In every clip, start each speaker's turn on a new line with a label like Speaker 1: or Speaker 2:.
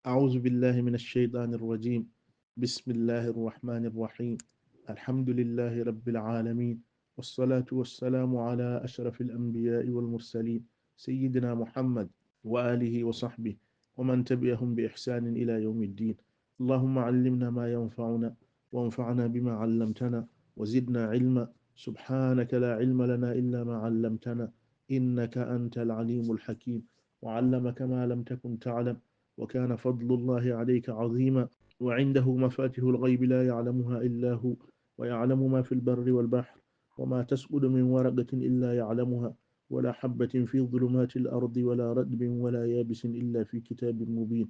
Speaker 1: أعوذ بالله من الشيطان الرجيم. بسم الله الرحمن الرحيم. الحمد لله رب العالمين، والصلاة والسلام على أشرف الأنبياء والمرسلين سيدنا محمد وآله وصحبه ومن تبعهم بإحسان إلى يوم الدين. اللهم علمنا ما ينفعنا وانفعنا بما علمتنا وزدنا علما. سبحانك لا علم لنا إلا ما علمتنا إنك أنت العليم الحكيم. وعلمك ما لم تكن تعلم، وكان فضل الله عليك عظيما. وعنده مفاتيح الغيب لا يعلمها إلا هو، ويعلم ما في البر والبحر، وما تسقط من ورقة إلا يعلمها، ولا حبة في ظلمات الأرض ولا رطب ولا يابس إلا في كتاب مبين.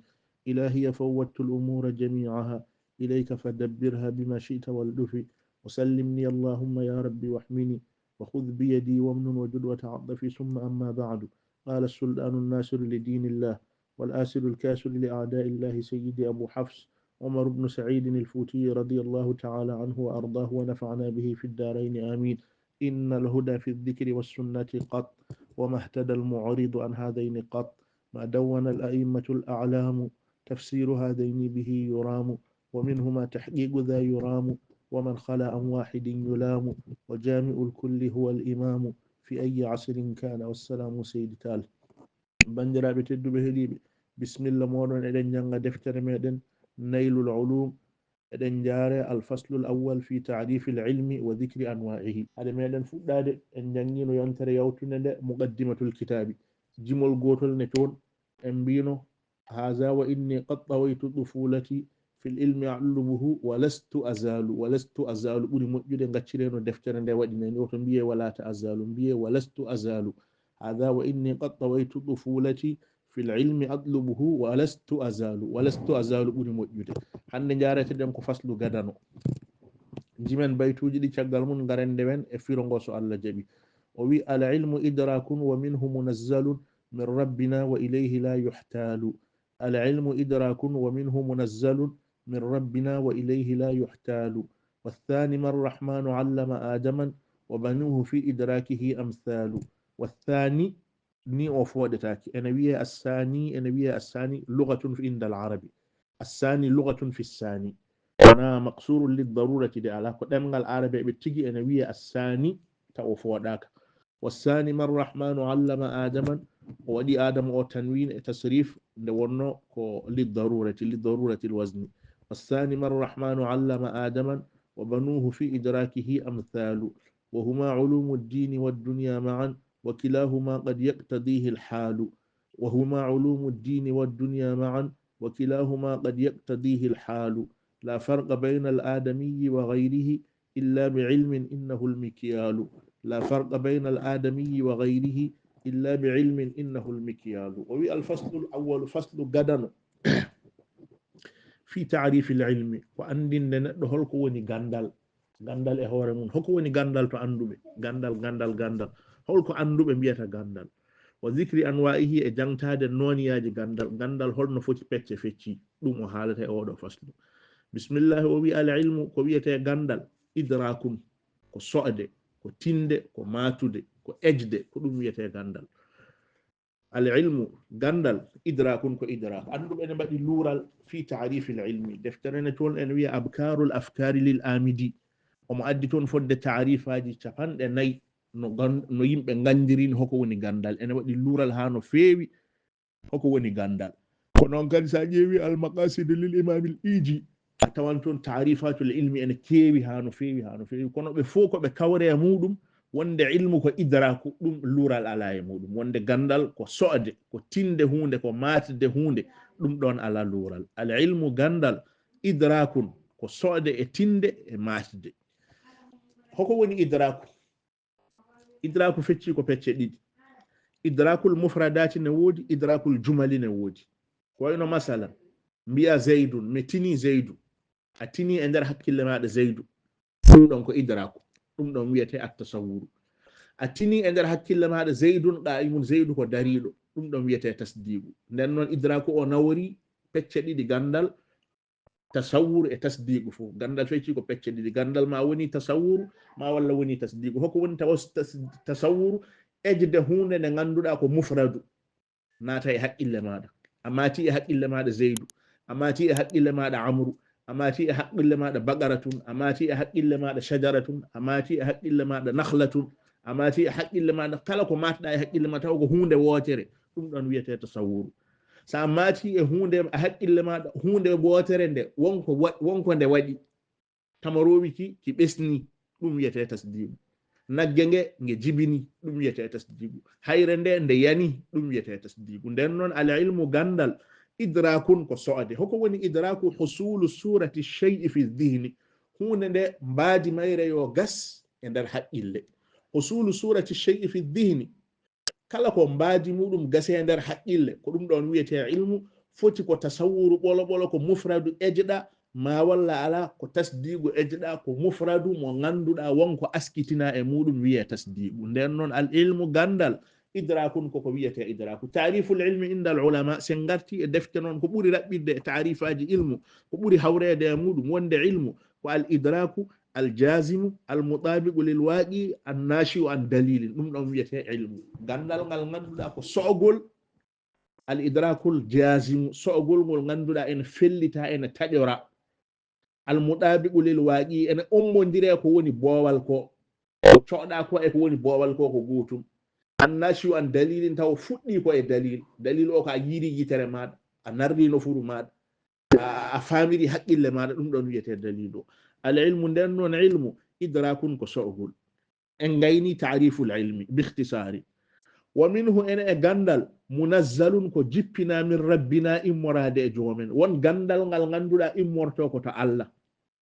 Speaker 1: إلهي فوضت الأمور جميعها إليك فدبرها بما شئت والدفي. وسلمني اللهم يا ربي واحمني، وخذ بيدي وامن وجد وتعطفي. ثم أما بعد، قال السلطان الناصر لدين الله والآسر الكاسر لأعداء الله سيدي أبو حفص عمر بن سعيد الفوتي رضي الله تعالى عنه وأرضاه ونفعنا به في الدارين آمين. إن الهدى في الذكر والسنة قط، وما اهتدى المعرض عن هذين قط. ما دون الأئمة الأعلام تفسير هذين به يرام، ومنهما تحقيق ذا يرام، ومن خلا عن واحد يلام. وجامع الكل هو الإمام في أي عصر كان، والسلام سيد تال. bandiraɓe tedduɓe heeɗiɓe, bisimilla moɗon, eɗen janga deftere meɗen naylul ulum, eɗen jaare alfaslul awwal fi tarifi l ilmi wa dhicri anwa'ihi. haade meɗen fuɗɗade en jangino yontere yawtude nde muqaddimatul kitabi, jimol gotol ne toon en mbino haza wa inni qad tawaytu dufulati fi l ilmi allubuhu walastu azalu ɓuuri moƴƴude gaccireno deftere nde waɗi nani oto mbiye walata azalu, mbiye walastu azalu. هذا وإني قد طويت طفولتي في العلم أطلبه ولست أزال ɓuri moƴƴude. hande jareteden ko faslu gadano jimen baytuji ɗi caggal mum garande men e firongo so Allah jaɓi. o wi al ilmu idrakun wa minhu munazzalun min rabbina wa ilayhi la yuhtalu. al ilmu idrakun wa minhu munazzalun min rabbina wa ilayhi la yuhtalu. والثاني ما الرحمن علم آدما وبنوه في إدراكه أمثال. والثاني ني وفودتاك أنا ويا الثاني، أنا ويا الثاني لغة في عند العربي. الثاني لغة في الثاني، أنا مقصور للضرورة دي على قدام العربي بتجي أنا ويا الثاني توفوداك. والثاني ما الرحمن علم آدما، ودي آدم أو تنوين تصريف دورنا للضرورة الوزن. والثاني ما الرحمن علم آدما وبنوه في إدراكه أمثال، وهما علوم الدين والدنيا معا وكلاهما قد يقتضيه الحال. وهما علوم الدين والدنيا معا وكلاهما قد يقتضيه الحال. لا فرق بين الآدمي وغيره إلا بعلم إنه المكيال. لا فرق بين الآدمي وغيره إلا بعلم إنه المكيال. وفي الفصل الأول فصل قدن في تعريف العلم، وأندن نحن هلكو وني غندال gandal e hoore mum. hoko woni gandal to anduɓe? Gandal holko anduɓe mbiyata gandal. wa zicri anwa'ihi, e jangtade noniyaji gandal. Gandal holno foti pecce fecci, ɗum o haalata e oɗo faslu. bisimillahi. o wi al ilmu, ko wiyete gandal, idrakun ko so'de, ko tinde, ko matude, ko ejde, ko ɗum wiyete gandal. al ilmu gandal, idrakun ko idrak. anduɓe ne mbaɗi luural fi tarifi l ilmi. deftere ne toon en wiya abkarul afkari lil amidi. omo addi toon fodde tarifaji capanɗe nayyi no yimɓe gandirini hoko woni gandal. ene waɗi luural ha no feewi hoko woni gandal. ko noon kadi sa ƴeewi al maqasidu lil imamil iji, a tawan toon tarifatul ilmi ene keewi ha no feewi kono ɓe fof koɓe kawre e muɗum wonde ilmu ko idraku, ɗum luural ala e muɗum. wonde gandal ko so'de, ko tinde hunde, ko matde hunde, ɗum ɗon ala luural. al ilmu gandal, idrakun ko so'de e tinde e matde. hoko woni idraku? idraku fecci ko pecce ɗiɗi. idrakul mufradati ne woodi, idrakul jumali ne woodi. ko wayno masalan mbiya zaydun, mi tini zeydu, a tini e nder hakkille maɗa zeydu, ɗum ɗon ko idraku, ɗum ɗon wiyete attasawuru. a tini e nder hakkille maɗa zeydun qa'imun, zeydu ko dariɗo, ɗum ɗon wiyete tasdiqu. nden noon idraku o nawori pecce ɗiɗi, gandal, tasawuru e tasdiqu. fof gandal fecci ko pecce ɗiɗi. gandal ma woni tasawuru, ma walla woni tasdiqu. hoko woni tasawuru? ejde hunde nde ganduɗa ko mufradu, naata e haqqille maɗa. a mati e haqqille maɗa zeydu, amati e haqqille maɗa amru, amati e haqqille maɗa baqaratun, amati e haqqille maɗa shajaratun, amati e haqqille maɗa nakhlatun, amati e haqqille maɗa kala ko matɗa e haqqille ma taw ko hunde wotere, ɗum ɗon wiyete tasawuru. sa mati e hunde a haqqille maɗa hunde wotere nde wonko nde waɗi tamarowi ki ɓesni, ɗum wiyete tasdiqu. nagge nge jibini, ɗum wiyete tasdiqu. hayre nde yani, ɗum wiyete tasdiqu. nden noon al ilmu gandal idrakun ko soode. hoko woni idraku? husulu surati shay'i fi dhihni, hunde nde mbaadi mayre yo gas e nder haqqille. husulu surati shay'i fi dhihni, kala ko mbaadi muɗum gase e nder haqqille, ko ɗum ɗon wiyete ilmu. foti ko tasawuru ɓolo ɓolo, ko mufradu ejɗa ma walla ala, ko tasdiqu ejɗa, ko mufradu mo ganduɗa wonko askitina e muɗum wiye tasdiqu. nden noon al ilmu gandal idrakun koko wiyete idraku. tariful ilmi inda al ulama, sen garti e defte noon ko ɓuri raɓɓidde e tarifaji ilmu, ko ɓuri hawrede e muɗum wonde ilmu, ko al idraku al jazimu al mutabiqu lil waqi an nashi'u an dalilin, ɗum ɗon wiyete ilmu. gandal ngal ganduɗa ko so'ogol, al idrakul jazimu, so'ogol ngol ganduɗa ene fellita ene taƴora. al mutabiqu lil waqi, ene ommodire ko woni boowal ko coɗa ko e ko woni boowal ko gotum. annashi'u an dalilin, taw fuɗɗi ko e dalil o ko a yiiri yitere maɗa, a narri nofuru maɗa, a famiri haqqille maɗa, ɗum ɗon wiyete dalil o. al ilmu nden noon ilmu idrakun ko so'ogol. en gayni ta'riful ilmi bi ikhtisari. wa minhu ene e gandal munazzalun ko jippina min rabbina immorade e joomen. won gandal ngal ganduɗa immorto ko to Allah.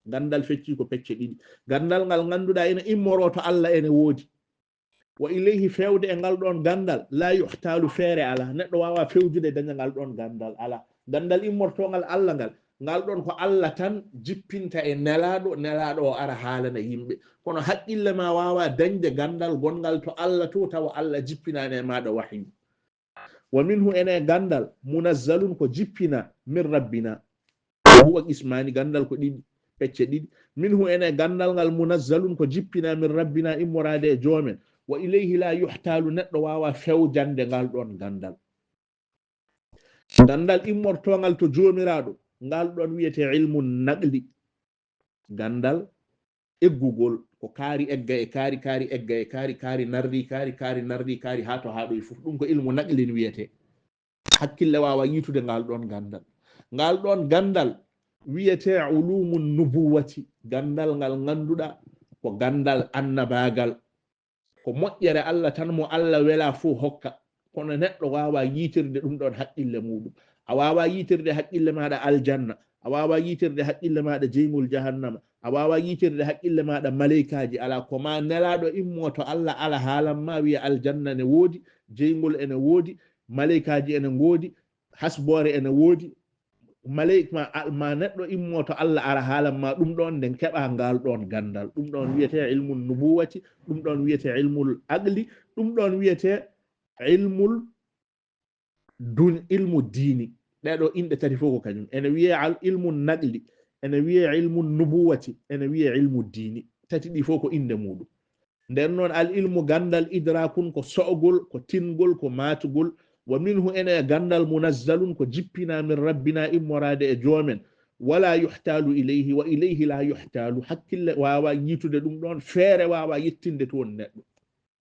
Speaker 1: gandal fecci ko pecce ɗiɗi. gandal ngal ganduɗa ene immoro to Allah ene woodi. wa ilayhi fewde e ngal ɗon gandal la yuhtalu feere ala, neɗɗo wawa fewjude daña ngal ɗon gandal ala. gandal immortongal Allah ngal ɗon ko Allah tan jippinta e nelaɗo o ara haalana yimɓe. kono haqqille ma wawa dañde gandal gongal to Allah to, tawa Allah jippinani e maɗa wahyu. wa minhu ene gandal munazzalun ko jippina min rabbina, huwa qismani, gandal ko ɗiɗi, pecce ɗiɗi. minhu ene gandal ngal munazzalun ko jippina min rabbina immorade e joomen. wa ilayhi la yuhtalu, neɗɗo wawa fewjande ngal ɗon gandal. gandal immortongal to jomiraɗo, ngal ɗon wiyete ilmu naqli, gandal eggugol, ko kaari egga e kaari, kaari egga e kaari, kaari narri kaari, kaari narri kaari, ha to haɗo e fuf, ɗum ko ilmu naqlin wiyete. hakkille wawa yitude ngal ɗon gandal. ngal ɗon gandal wiyete ulumu nubuwati, gandal ngal ganduɗa ko gandal annabagal, ko moƴƴere Allah tan mo Allah wela fu hokka. kono neɗɗo wawa yitirde ɗum ɗon haqqille muɗum. a wawa yitirde haqqille maɗa aljanna, a wawa yitirde haqqille maɗa jeymol jahannama, a wawa yitirde haqqille maɗa malaikaji, ala ko ma nelaɗo immo to Allah ala haalan ma wiya aljanna ne woodi, jeymol ene woodi, malaikaji ene ngoodi, hasbore ene woodi, malaika ma neɗɗo immo to Allah ara haalan ma ɗum ɗon nden keɓa ngal ɗon gandal. ɗum ɗon wiyete ilmul nubuwati, ɗum ɗon wiyete ilmul aqli, ɗum ɗon wiyete ilmu dini. ɗeɗo inɗe tati fof ko kañum. ene wiye al ilmu naqli, ene wiye ilmu nubuwati, ene wiye ilmu dini. tati ɗi fof ko inde muɗum. nden noon al ilmu gandal idrakun ko so'ogol, ko tingol, ko matugol. wa minhu ene gandal munazzalun ko jippina min rabbina immorade e joomen. wala yuhtalu ilayhi, wa ilayhi la yuhtalu, hakkille wawa yitude ɗum ɗon, feere wawa yettinde toon neɗɗo.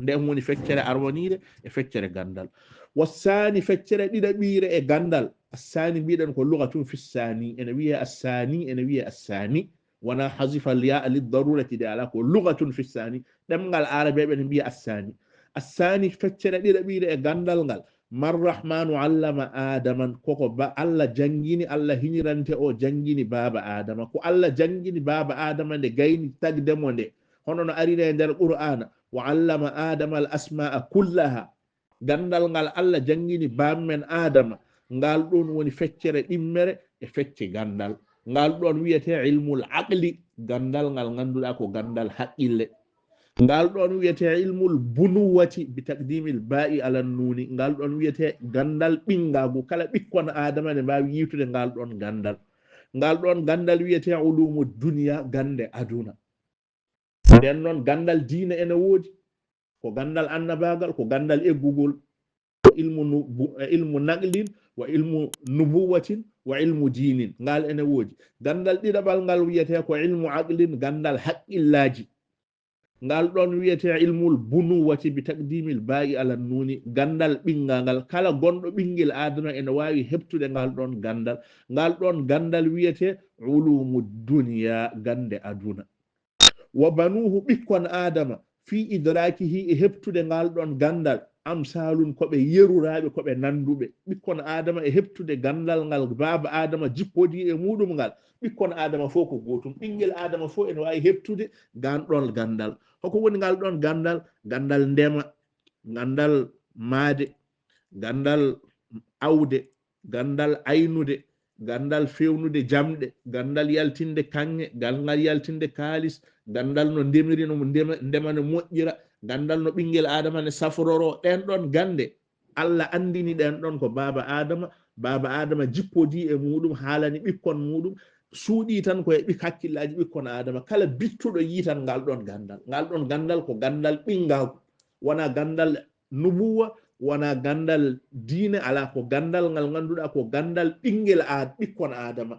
Speaker 1: nden woni feccere arwonire e feccere gandal. wassani feccere ɗiɗaɓire e gandal, assani mbiɗen ko lugatun fi ssani, ene wiye assani, ene wiye assani, wona hasifa liya lidarurati de ala, ko lugatun fi ssani, ɗemgal arabeɓe ne mbiya assani. assani feccere ɗiɗaɓire e gandal ngal, marrahmanu allama adaman, koko Allah jangini, Allah hiñirante o jangini baba adama, ko Allah jangini baba adama nde gayni tagdemo nde, hono no arine e nder qur'ana, wa allama adama al asma'a kullaha. gandal ngal Allah jangini bammen adama, ngal ɗon woni feccere ɗimmere e fecce gandal. ngal ɗon wiyete ilmul aqli, gandal ngal ganduɗa ko gandal haqqille. ngal ɗon wiyete ilmul bunuwati bi taqdimil ba'i ala nuni, ngal ɗon wiyete gandal ɓingagu, kala ɓikkon adama ne mbawi yitude ngal ɗon gandal. ngal ɗon gandal wiyete ulumu duniya, gande aduna. nden noon gandal diina ene woodi, ko gandal annabagal, ko gandal eggugol, ko ilmu naqlin, wa ilmu nubuwatin, wa ilmu dinin ngal ene woodi gandal ɗiɗaɓal ngal wiyete ko ilmu aqlin gandal haqqillaji ngal ɗon wiyete ilmul bunuwati bi taqdimil ba'i ala nuni gandal ɓingal ngal kala gonɗo ɓingel adama ene wawi heɓtude ngal ɗon gandal wiyete ulumu duniya gande aduna wa banuhu ɓikkon adama fi idrakihi e heɓtude ngal ɗon gandal amsalun koɓe yeruraɓe koɓe nanduɓe ɓikkon adama e heɓtude gandal ngal baba adama jippodi e muɗum ngal ɓikkon adama fof ko gotum ɓinguel adama fof ene wawi heɓtude ganɗon gandal hoko woni ngal ɗon gandal ndema gandal maade gandal awde gandal aynude gandal fewnude jamɗe gandal yaltinde kanŋe gandal yaltinde kaalis gandal no ndemiri no ndema no moƴƴira gandal no ɓinguel adama ne safroro ɗen ɗon gande Allah andini ɗen ɗon ko baba adama jippodi e muɗum haalani ɓikkon muɗum suuɗi tan koye hakkillaji ɓikkon adama kala bittuɗo yitan ngal ɗon gandal ko gandal ɓingaku wona gandal nubuwa wona gandal diine ala ko gandal ngal ganduɗa ko gandal ɓikkon adama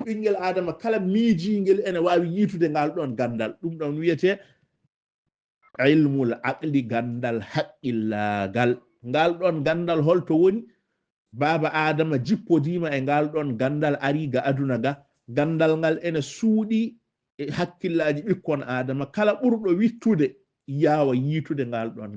Speaker 1: ɓinguel adama kala miijingel ene wawi yitude ngal ɗon gandal ɗum ɗon wiyete ilmul aqli gandal haqqillagal ngal ɗon gandal holto woni baba adama jippodima e ngal ɗon gandal ari ga aduna ga gandal ngal ene suuɗi e hakkillaji ɓikkon adama kala ɓurɗo wittude yawa yitude ngal ɗon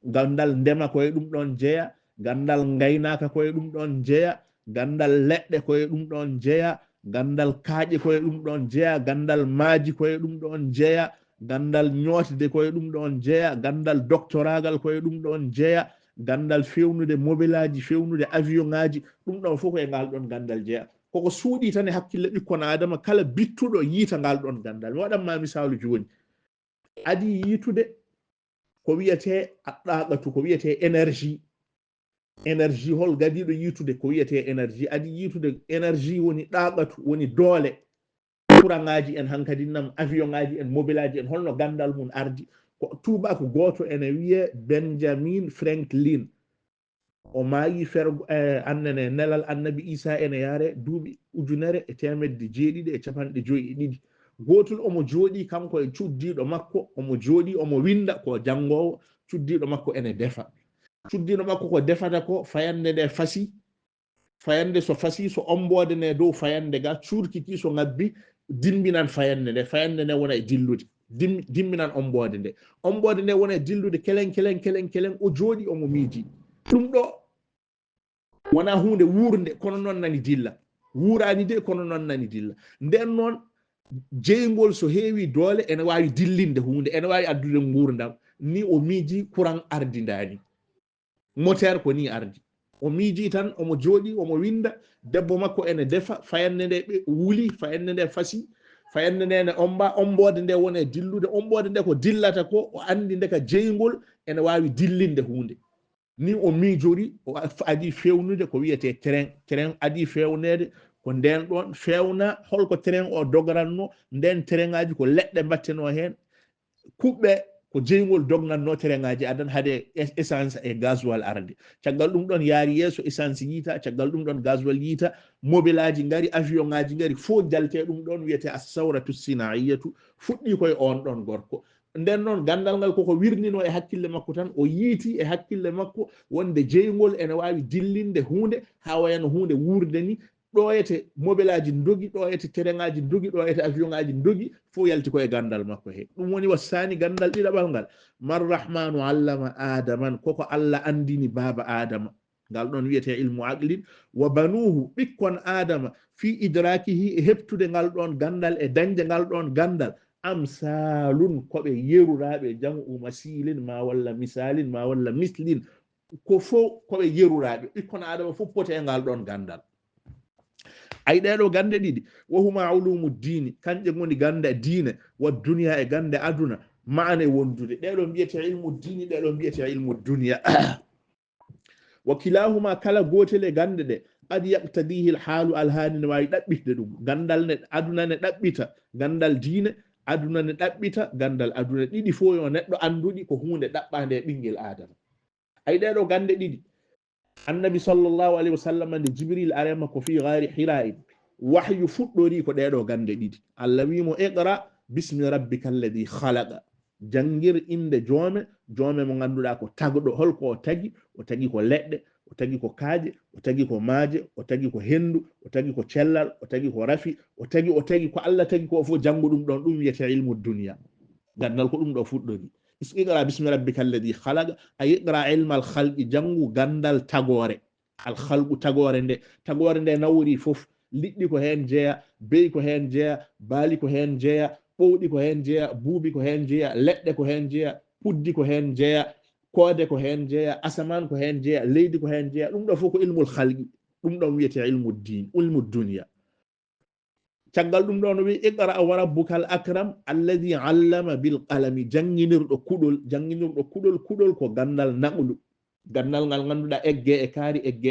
Speaker 1: gandal ndema koye ɗum ɗon jeeya gandal gaynaka koye ɗum ɗon jeeya gandal leɗɗe koye ɗum ɗon jeeya gandal kaaƴe koye ɗum ɗon jeeya gandal maaji koye ɗum ɗon jeeya gandal ñootde koye ɗum ɗon jeeya gandal doctoragal koye ɗum ɗon jeeya gandal fewnude mobilaji fewnude avion ngaji ɗum ɗon fof koye ngal ɗon gandal jeeya koko suuɗi tan e hakkille ɓikkon adama kala bittuɗo yiita ngal ɗon gandal mi waɗanma misalu joni adi yitude ko wiyete ɗaɓatu ko wiyete énergie hol gadiɗo yitude ko wiyete énergie adi yitude énergie woni ɗaɓatu woni doole courant ngaji en hankadi nam avion ngaji en mobilaji en holno gandal mum ardi ko tubako goto ene wiye Benjamin Franklin o maayi annene nelal annabi Isa ene yaare duuɓi 1952 gotol omo jooɗi kanko e cuddiɗo makko omo jooɗi omo winda ko jangowo cuddiɗo makko ene defa cuddiɗo makko ko defata ko fayande nde fasi fayande so fasi so ombode ne dow fayande ga curkiki so ngabbi dimbinan fayande nde wona e dillude dimbinan ombode nde wona e dillude kelen o jooɗi omo miiji ɗum ɗo wona hunde wuurde kono noon nani dilla wuurani de kono noon nani dilla nden noon jeygol so heewi doole ene wawi dillinde hunde ene wawi addude nguurdam ni o miiji courant ardindani moteur ko ni ardi o miiji tan omo jooɗi omo winda debbo makko ene defa fayande nde ɓe wuli fayande nde fasi fayande nde ne ombode nde wona e dillude ombode nde ko dillata ko o andi ndeka jeygol ene wawi dillinde hunde ni o miijori o adi fewnude ko wiyete train adi fewnede ko nden ɗon fewna holko train o dogoranno nden train ngaji ko leɗɗe mbatteno hen kuɓɓe ko jeygol dognanno train ngaji adan hade essence e gasoil arde caggal ɗum ɗon yaari yeeso essence yiita caggal ɗum ɗon gasoil yiita mobilaji ngari avion ngaji ngari fof jalte ɗum ɗon wiyete as-sawratu sinaiyatu fuɗɗi koye on ɗon gorko nden noon gandal ngal koko wirnino e hakkille makko tan o yiiti e hakkille makko wonde jeygol ene wawi dillinde hunde ha wayano hunde wurde ni ɗoyete mobilaji dogi ɗoyete tereŋaji dogi ɗoyete avion ngaji dogi fof yalti koye gandal makko he ɗum woni wassani gandal ɗiɗaɓal ngal marrahmanu allama adaman koko Allah andini baba adama ngal ɗon wiyete ilmu aqlin wa banuhu ɓikkon adama fi idrakihi e heɓtude ngal ɗon gandal e dañde ngal ɗon gandal amsalun koɓe yeruraɓe jamu masilin ma walla misalin ma walla mislin ko fof koɓe yeruraɓe ɓikkon adama fof pote e ngal ɗon gandal ay ɗeɗo gande ɗiɗi wahuma ulumu dini kanƴe goni gande diine wa duniya e gande aduna maane wondude ɗeɗo mbiyete ilmu dini ɗeɗo mbiyete ilmu duniya wa kilahuma kala gotel e gande ɗe qad yaqtadihi l haalu alhaali ne wawi ɗaɓɓitde ɗum gandal ne aduna ne ɗaɓɓita gandal diine aduna ne ɗaɓɓita gandal aduna ɗiɗi fof yo neɗɗo anduɗi ko hunde ɗaɓɓande e ɓinguel adama ay ɗeɗo gande ɗiɗi annabi sallallahu alaihi wasallam nde jibril arema ko fi ghari hira'in wahyu fuɗɗori ko ɗeɗo gande ɗiɗi allah wimo iqra bismi rabbika alladi khalaqa jangir inde joome mo ganduɗa ko tagɗo holko o tagi ko leɗɗe o tagi ko kaaje o tagi ko maaje o tagi ko hendu o tagi ko cellal o tagi ko rafi o tagi ko allah tagi ko fof jangu ɗum ɗon ɗum wiyete ilmu dunya gandal ko ɗum ɗo fuɗɗori iqra bismi rabbika alladi khalaqa a iqra ilmal khalqi jangu gandal tagore al khalqu tagore nde nawri fof liɗɗi ko hen jeeya beyi ko hen jeeya baali ko hen jeeya ɓowɗi ko hen jeeya buubi ko hen jeeya leɗɗe ko hen jeeya puddi ko hen jeeya koode ko hen jeeya asaman ko hen jeeya leydi ko hen jeeya ɗum ɗo fof ko ilmul khalqi ɗum ɗon wiyete ilmu dunya caggal ɗum ɗo no wi iqra wa rabbukal akram alladi allama bil qalami janginirɗo kuɗol ko gandal naqlu gandal ngal ganduɗa egge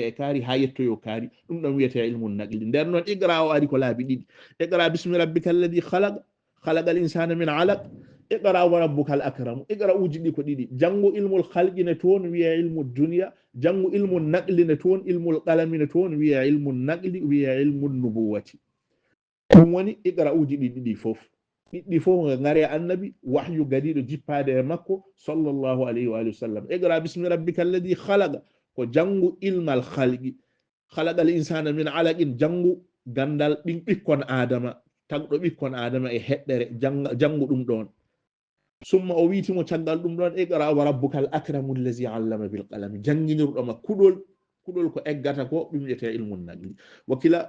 Speaker 1: e kaari ha yettoyo kaari ɗum ɗon wiyete ilmu naqli nder noon iqra o ari ko laabi ɗiɗi iqra bismi rabbika alladi khalaqa insana min alaq iqra wa rabbukal akram iqra uji ɗi ko ɗiɗi jango ilmul khalqi ne toon wiye ilmu dunya jango ilmu naqli ne toon ilmul qalami ne toon wiye ilmu naqli wiye ilmu nubuwati ɗum woni iqra uji ɗiɗi fof ɗiɗɗi fof nga ngare annabi wahyu gadiɗo jippade e makko sallallahu alayhi wa sallam iqra bismi rabbika alladi khalaqa ko jangu ilmal khalqi khalaqal insana min alaqin jangu gandal ɗin ɓikkon adama tagɗo ɓikkon adama e heɗɗere jangu ɗum ɗon summa o wiitimo caggal ɗum ɗon iqra wa rabbukal akramu allazi allama bil qalami janginirɗoma kuɗol ko eggata ko ɗum wiyete ilmun naqli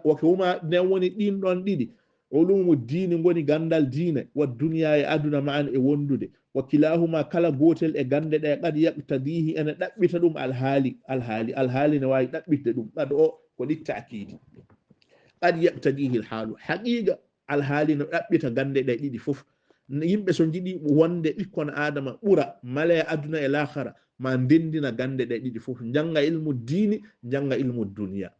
Speaker 1: wakilahuma nden woni ɗin ɗon ɗiɗi ulumu diini ngoni gandal diine wa duniya e aduna ma an e wondude wakilahuma kala gotel e gande ɗe qad yaqtadihi ene ɗaɓɓita ɗum alhaali ne wawi ɗaɓɓitde ɗum qad o ko litta'kidi qad yaqtadihi alhaalu haqiqa alhaali no ɗaɓɓita gande ɗe ɗiɗi fof yimɓe so jiɗi wonde ɓikkon adama ɓura mala e aduna e lahara ma ndendina gande ɗe ɗiɗi fof janga ilmu diini janga ilmu duniya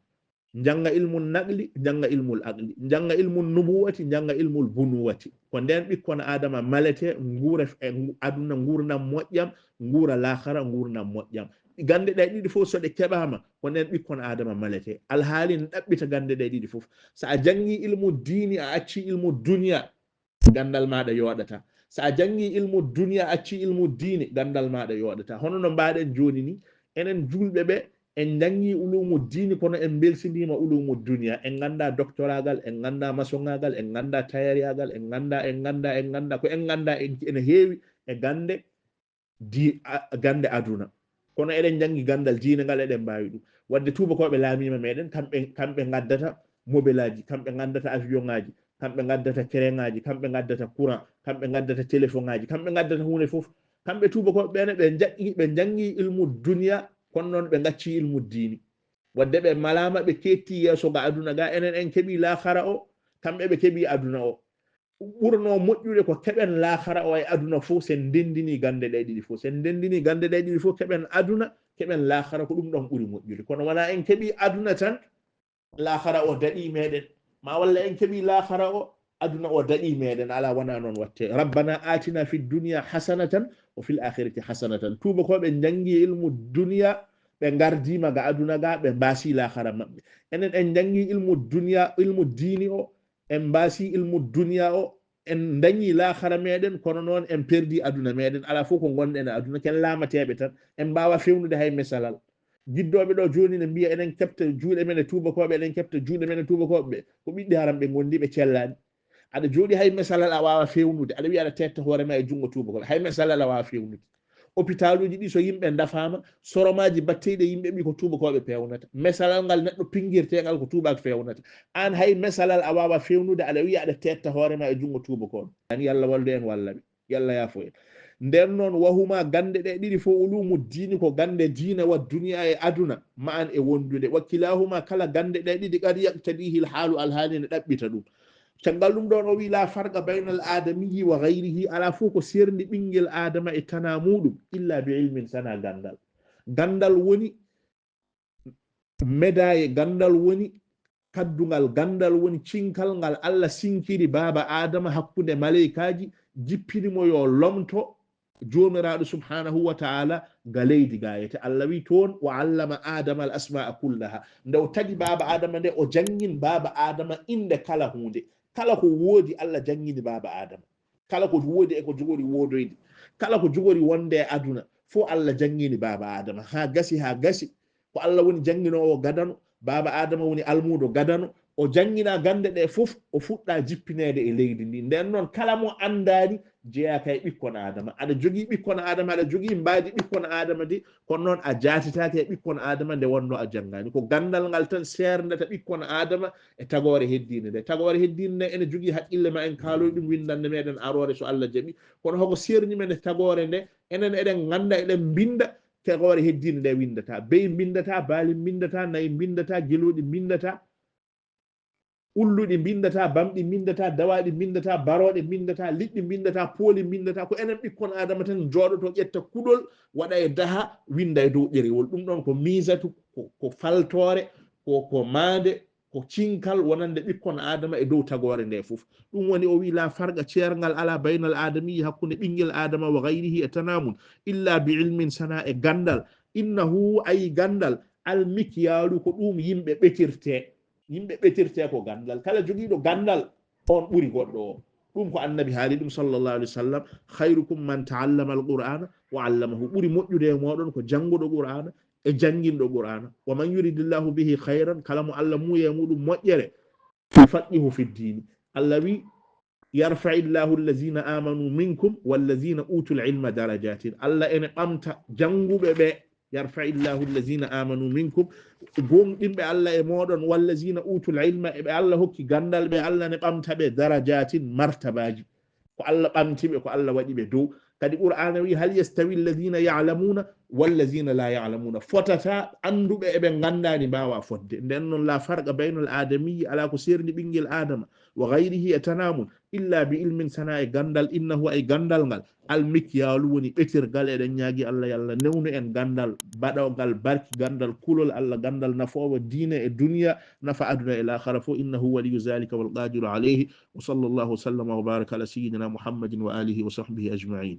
Speaker 1: janga ilmu naqli janga ilmul aqli janga ilmul nubuwati janga ilmul bunuwati ko nden ɓikkon adama malete nguura e aduna gurdam moƴƴam nguura lahara gurdam moƴƴam gande ɗe ɗiɗi fof so ɗe keɓama ko nden ɓikkon adama malete alhaali ne ɗaɓɓita gande ɗe ɗiɗi fof sa a jangi ilmu diini a acci ilmu duniya gandal maɗa yoɗata sa a jangi ilmu duniya acci ilmu diini gandal maɗa yoɗata hono no mbaɗen joni ni enen julɓe ɓe en jangi ulumu diini kono en belsidima ulumu duniya en ganda doctoragal en ganda maçonnagal en ganda tayariyagal en ganda ko en ganda ene heewi e gande aduna kono eɗen jangi gandal diine ngal eɗen mbawi ɗum wadde tubakoɓe laamima meɗen kamɓe gaddata mobile aji kamɓe gaddata avion ngaji kamɓe gaddata train ngaji kamɓe gaddata courant kamɓe gaddata téléphone ngaji kamɓe gaddata hunde fof kamɓe tubakoɓe ɓene ɓe jangi ilmu duniya kono noon ɓe gacci ilmu diini wadde ɓe malama ɓe ketti yeeso ga aduna ga enen en keeɓi lahara o kamɓe ɓe keeɓi aduna o ɓurno moƴƴude ko keɓen lahara o e aduna fof sen ndendini gande ɗe ɗiɗi fof sen ndendini gande ɗe ɗiɗi fof keɓen aduna keɓen lahara ko ɗum ɗon ɓuri moƴƴude kono wona en keeɓi aduna tan lahara o daɗi meɗen ma walla en keeɓi lahara o aduna o daɗi meɗen ala wona noon watte rabbana atina fi dunya hasanatan wa fil akhirati hasanatan tubakoɓe jangi ilmu duniya ɓe gardima ga aduna ga ɓe mbasi lahara maɓɓe enen en jangi ilmu duniya ilmu diini o en mbasi ilmu duniya o en dañi lahara meɗen kono noon en perdi aduna meɗen ala fof ko gonɗen e aduna ken lamateɓe tan en mbawa fewnude hay mesalal jiddoɓe ɗo joni ne mbiya enen kefta juuɗe men e tubakoɓe eɗen kefta juuɗe men e tubakoɓe ko ɓiɗɗi haram ɓe gondi ɓe cellani aɗa jooɗi hay mesalal a wawa fewnude aɗa wiya aɗa tetta hoorema e jungo tubakoɓe hay mesalal a wawa fewnude hôpital uji ɗi so yimɓe dafama soromaji batteɗe yimɓe ɓi ko tubakoɓe pewnata mesalal ngal neɗɗo pinguirtegal ko tubak fewnata an hay mesalal a wawa fewnude aɗa wiya aɗa tetta hoorema e jungo tubakoɓe ani yallah wallu en wallaɓe yallah yaafo en nden noon wahuma gande ɗe ɗiɗi fo ulumu diini ko gande diina wa duniya e aduna ma an e wondude wakkilahuma kala gande ɗe ɗiɗi qad yaqtadihi l haalu alhaali ne ɗaɓɓita ɗum caggal ɗum ɗon o wi la farqa bayna al adamiyi wa gayrihi ala fof ko serndi ɓinguel adama e tana muɗum illa bi ilmin sana gandal woni médaille gandal woni kaddugal gandal woni cinkal ngal Allah sinkiri baba adama hakkude maleykaji jippinimo yo lomto jomiraɗo subhanahu wa ta'ala ga leydi gayete Allah wi toon wa allama adama al asma'a kullaha nde o tagi baba adama nde o jangin baba adama inde kala hunde kala ko woodi Allah jangini baba adama kala ko woodi e ko jogori wodoyde kala ko jogori wonde e aduna fo Allah jangini baba adama ha gasi ko Allah woni janginowo gadano baba adama woni almudo gadano o jangina gande ɗe fof o fuɗɗa jippinede e leydi ndi nden noon kala mo andani jeeyaka e ɓikkon adama aɗa jogii ɓikkon adama aɗa jogii mbaadi ɓikkon adama de kono noon a jaatitake e ɓikkon adama nde wonno a janngani ko gandal ngal tan serdata ɓikkon adama e tagore heddinde nde tagore heddinde nde ene jogii haqqille ma en kaaloy ɗum windande meɗen arore so Allah jaɓi kono hoko serni men e tagore nde enen eɗen ganda eɗen binda tagore heddinde nde windata beyi bindata baali bindata nayi bindata geloɗi bindata ulluɗi bindata bamɗi bindata dawaɗi bindata baroɗe bindata liɗɗi bindata pooli bindata ko enen ɓikkon adama tan jooɗoto ƴetta kuɗol waɗa e daha winda e dow ɗerewol ɗum ɗon ko misatu ko faltore ko maande ko cinkal wonande ɓikkon adama e dow tagore nde fof ɗum woni o wi la farqa ceergal ala baynal adamiyi hakkunde ɓinguel adama wa gayrihi e tanamun illa bi ilmin sana e gandal innahu ayi gandal almikyalu ko ɗum yimɓe ɓetirte ko gandal kala jogiiɗo gandal on ɓuri goɗɗo o ɗum ko annabi haali ɗum sallallahu alaihi wasallam khairukum man ta'allama al-qur'ana wa 'allamahu ɓuri moƴƴude e moɗon ko janguɗo qur'ana e janginɗo qur'ana wa man yuridillahu bihi khairan kala mo Allah muuye muɗum moƴƴere faqihu fi ddini Allah wi yarfa'illahu allazina amanu minkum wallazina utul ilma darajatin Allah ene ɓamta janguɓe ɓe yarfa'illahu allazina amanu minkum gonɗinɓe Allah e moɗon wallazina utul ilma e ɓe Allah hokki gandal ɓe Allah ne ɓamta ɓe darajatin martabaji ko Allah ɓamtiɓe ko Allah waɗi ɓe dow kadi qur'ana wi hal yastawi allazina ya'lamuna wallazina la ya'lamuna fotata anduɓe eɓe gandani mbawa fodde nden noon la farqa baynal adamiyyi ala ko serni ɓinguel adama wa gayrihi e tanamun illa bi ilmin sana e gandal innahu ay gandal ngal almikyalu woni ɓetirgal eɗen ñaagui Allah yallah newnu en gandal baɗogal barki gandal kulol Allah gandal nafowo diine e duniya nafa aduna e l'akhara fo innahu waliyu zalika wal qadiru alayhi wa sallallahu sallama wa baraka ala sayyidina muhammadin wa alihi wa sahbihi ajma'in